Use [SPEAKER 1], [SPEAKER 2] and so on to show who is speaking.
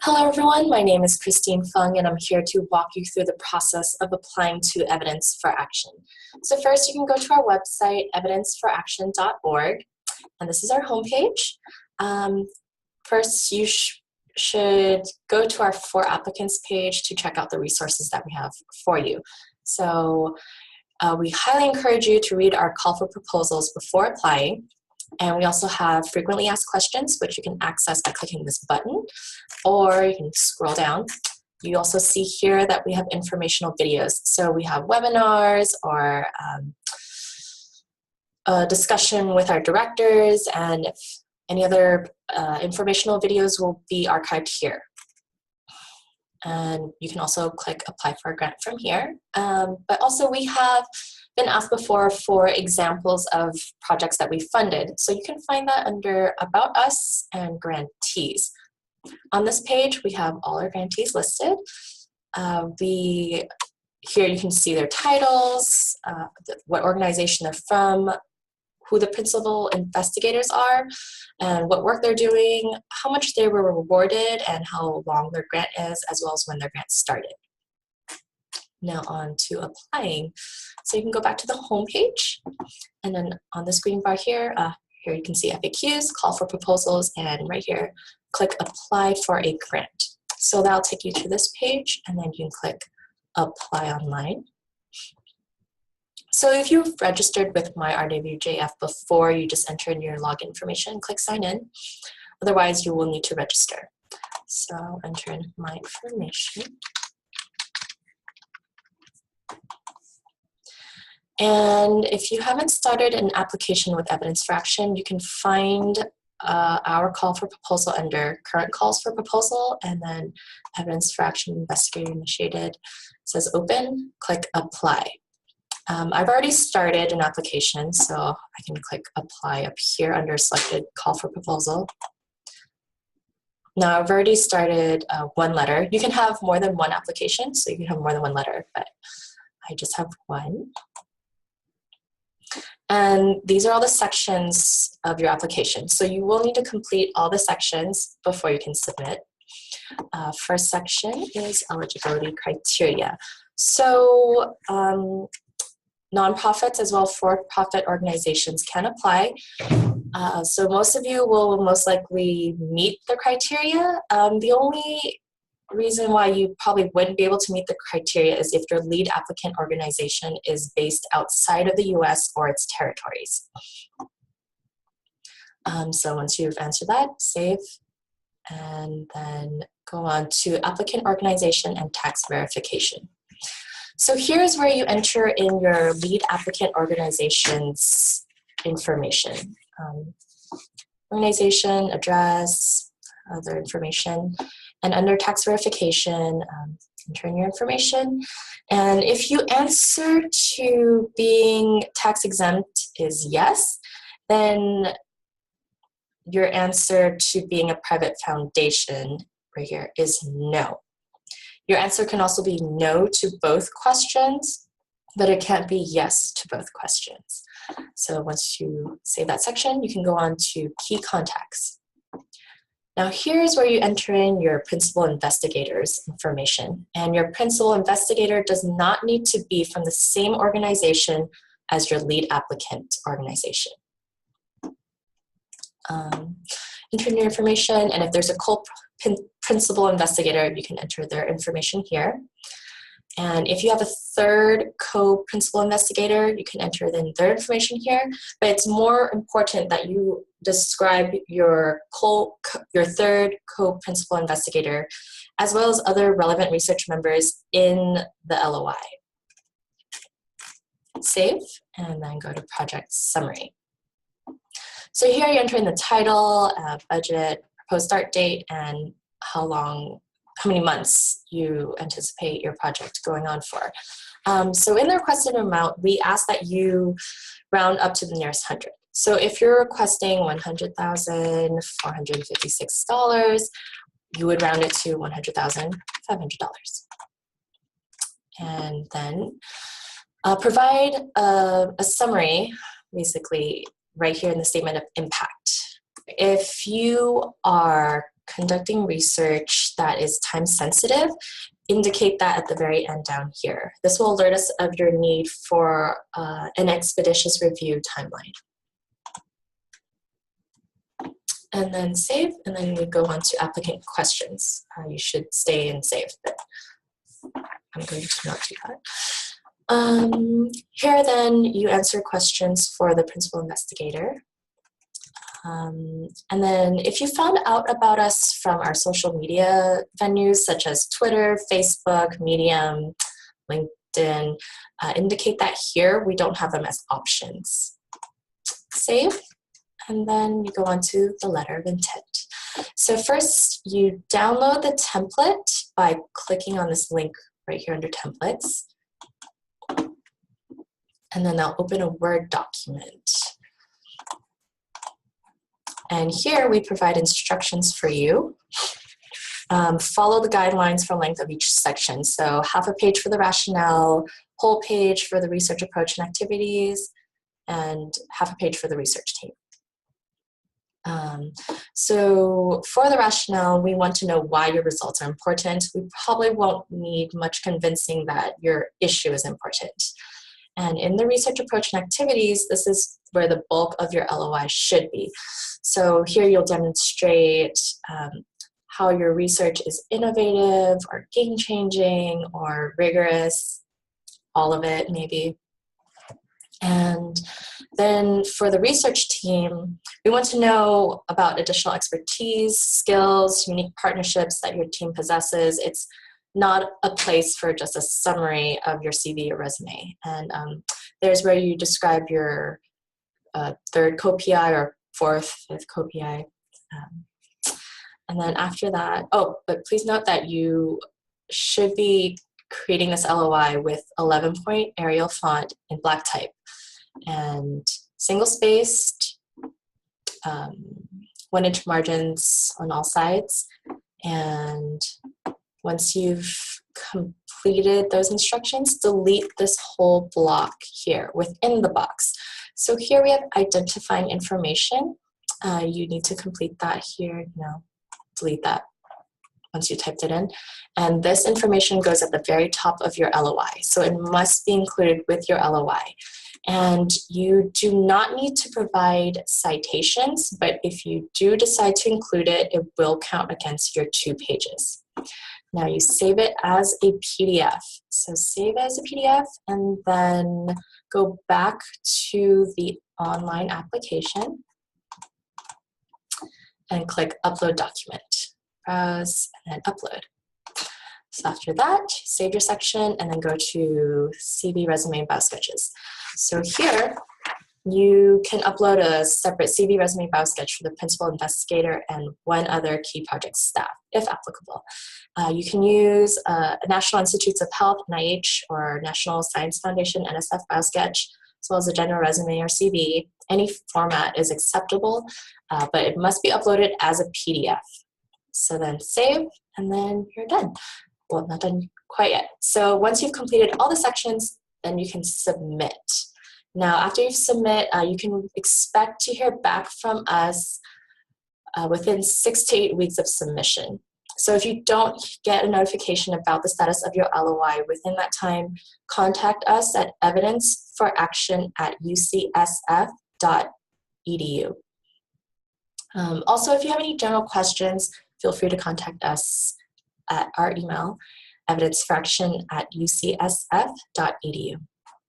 [SPEAKER 1] Hello everyone, my name is Christine Fung and I'm here to walk you through the process of applying to Evidence for Action. So first you can go to our website, evidenceforaction.org, and this is our homepage. First you should go to our For Applicants page to check out the resources that we have for you. So we highly encourage you to read our call for proposals before applying. And we also have frequently asked questions, which you can access by clicking this button, or you can scroll down. You also see here that we have informational videos. So we have webinars or a discussion with our directors, and if any other informational videos will be archived here. And you can also click apply for a grant from here. But also we have been asked before for examples of projects that we funded. So you can find that under About Us and Grantees. On this page, we have all our grantees listed. Here you can see their titles, what organization they're from, who the principal investigators are, and what work they're doing, how much they were rewarded, and how long their grant is, as well as when their grant started. Now on to applying. So you can go back to the home page, and then on this green bar here, here you can see FAQs, call for proposals, and right here, click apply for a grant. So that'll take you to this page, and then you can click apply online. So if you've registered with MyRWJF before, you just enter in your login information, click sign in. Otherwise, you will need to register. So I'll enter in my information. And if you haven't started an application with Evidence for Action, you can find our call for proposal under current calls for proposal, and then Evidence for Action investigator initiated. It says open, click apply. I've already started an application, so I can click apply up here under selected call for proposal. Now I've already started one letter. You can have more than one application, so you can have more than one letter, but I just have one. And these are all the sections of your application. So you will need to complete all the sections before you can submit. First section is eligibility criteria. So nonprofits as well as for-profit organizations can apply. So most of you will most likely meet the criteria. The only reason why you probably wouldn't be able to meet the criteria is if your lead applicant organization is based outside of the US or its territories. So once you've answered that, save, and then go on to applicant organization and tax verification. So here's where you enter in your lead applicant organization's information. Organization, address, other information. And under tax verification, enter in your information. And if you answer to being tax exempt is yes, then your answer to being a private foundation right here is no. Your answer can also be no to both questions, but it can't be yes to both questions. So once you save that section, you can go on to key contacts. Now here's where you enter in your principal investigator's information. And your principal investigator does not need to be from the same organization as your lead applicant organization. Enter in your information, and if there's a co-principal investigator, you can enter their information here. And if you have a third co-principal investigator, you can enter in their information here. But it's more important that you describe your third co-principal investigator, as well as other relevant research members in the LOI. Save, and then go to project summary. So here you enter in the title, budget, proposed start date, and how many months you anticipate your project going on for. So in the requested amount, we ask that you round up to the nearest 100. So if you're requesting $100,456, you would round it to $100,500. And then provide a summary, basically, right here in the statement of impact. If you are conducting research that is time sensitive, indicate that at the very end down here. This will alert us of your need for an expeditious review timeline. And then save, and then we go on to applicant questions. You should stay and save, but I'm going to not do that. Here then you answer questions for the principal investigator. And then if you found out about us from our social media venues such as Twitter, Facebook, Medium, LinkedIn, indicate that here. We don't have them as options. Save, and then you go on to the letter of intent. So first you download the template by clicking on this link right here under templates. And then they'll open a Word document. And here we provide instructions for you. Follow the guidelines for length of each section. So half a page for the rationale, whole page for the research approach and activities, and half a page for the research team. So for the rationale, we want to know why your results are important. We probably won't need much convincing that your issue is important. And in the research approach and activities, this is where the bulk of your LOI should be. So here you'll demonstrate how your research is innovative or game-changing or rigorous, all of it maybe. And then for the research team, we want to know about additional expertise, skills, unique partnerships that your team possesses. It's not a place for just a summary of your CV or resume. And there's where you describe your third co-PI or fifth co-PI. And then after that, but please note that you should be creating this LOI with 11-point Arial font in black type and single-spaced, 1-inch margins on all sides. And once you've completed those instructions, delete this whole block here within the box. So here we have identifying information. You need to complete that here, delete that once you typed it in. And this information goes at the very top of your LOI. So it must be included with your LOI. And you do not need to provide citations, but if you do decide to include it, it will count against your 2 pages. Now you save it as a PDF. So save as a PDF and then go back to the online application and click Upload Document. Browse and then Upload. So after that, save your section and then go to CV, resume, and bio sketches. So here, you can upload a separate CV, resume, bio sketch for the principal investigator and 1 other key project staff, if applicable. You can use National Institutes of Health, NIH, or National Science Foundation, NSF bio sketch, as well as a general resume or CV. Any format is acceptable, but it must be uploaded as a PDF. So then save, and then you're done. Well, not done quite yet. So once you've completed all the sections, then you can submit. Now, after you submit, you can expect to hear back from us within 6 to 8 weeks of submission. So if you don't get a notification about the status of your LOI within that time, contact us at evidenceforaction@ucsf.edu. Also, if you have any general questions, feel free to contact us at our email, evidenceforaction@ucsf.edu.